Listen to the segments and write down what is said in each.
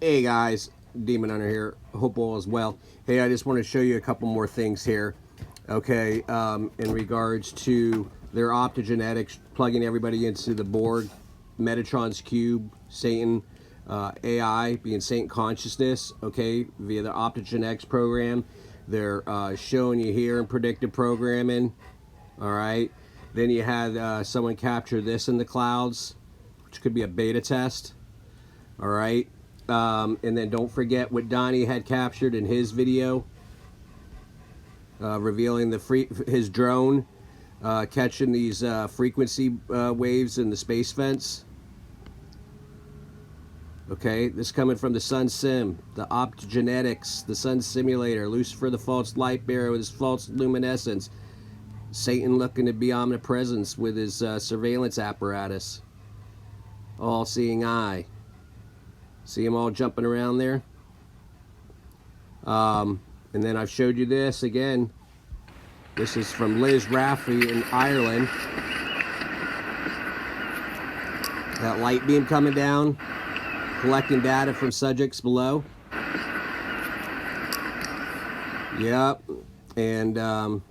Hey guys, Demon Hunter here. Hope all is well. Hey, I just want to show you a couple more things here. Okay, in regards to their optogenetics, plugging everybody into the board, Metatron'S cube, Satan, AI, being Saint consciousness, okay, via the optogenetics program. They're showing you here in predictive programming, all right. Then you had someone capture this in the clouds, which could be a beta test, all right. And then don't forget what Donnie had captured in his video, revealing his drone catching these frequency waves in the space fence. Okay, this coming from the Sun Sim, the Optogenetics, the Sun Simulator, Lucifer the false light bearer with his false luminescence, Satan looking to be omnipresence with his surveillance apparatus, all-seeing eye. See them all jumping around there? And then I've showed you this again. This is from Liz Rafferty in Ireland. That light beam coming down, collecting data from subjects below. Yep. And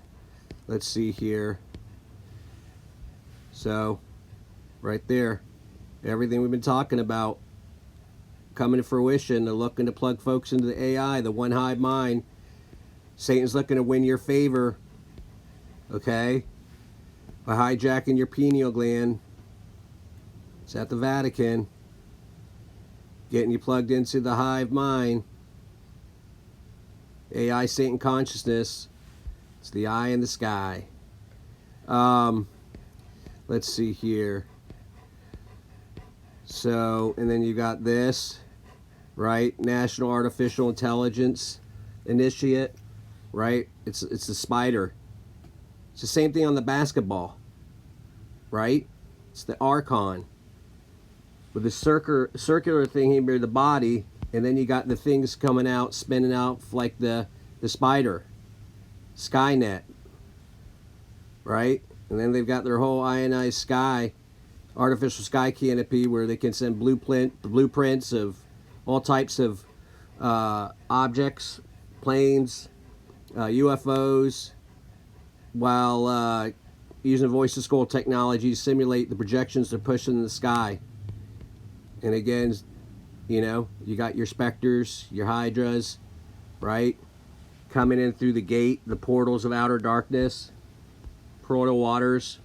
let's see here. So, right there. Everything we've been talking about coming to fruition. They're looking to plug folks into the AI, the one hive mind. Satan's looking to win your favor, okay, by hijacking your pineal gland. It's at the Vatican, getting you plugged into the hive mind. AI, Satan consciousness. It's the eye in the sky. Let's see here. So, and then you got this, right? National Artificial Intelligence Initiate, right? It's the spider. It's the same thing on the basketball, right? It's the Archon with the circular thing here, the body, and then you got the things coming out, spinning out like the spider, Skynet, right? And then they've got their whole ionized sky, artificial sky canopy, where they can send blueprints of all types of objects, planes, UFOs, while using voice-to-skull technology to simulate the projections they're pushing in the sky. And again, you know, you got your specters, your hydras, right, coming in through the gate, the portals of outer darkness, proto waters.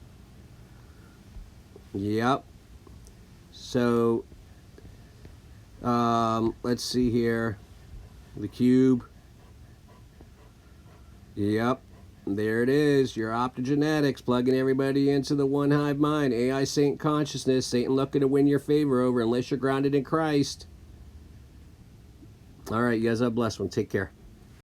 Yep. So, let's see here. The cube. Yep. There it is. Your optogenetics, plugging everybody into the one hive mind. AI, Saint consciousness. Satan looking to win your favor over unless you're grounded in Christ. All right, you guys have a blessed one. Take care.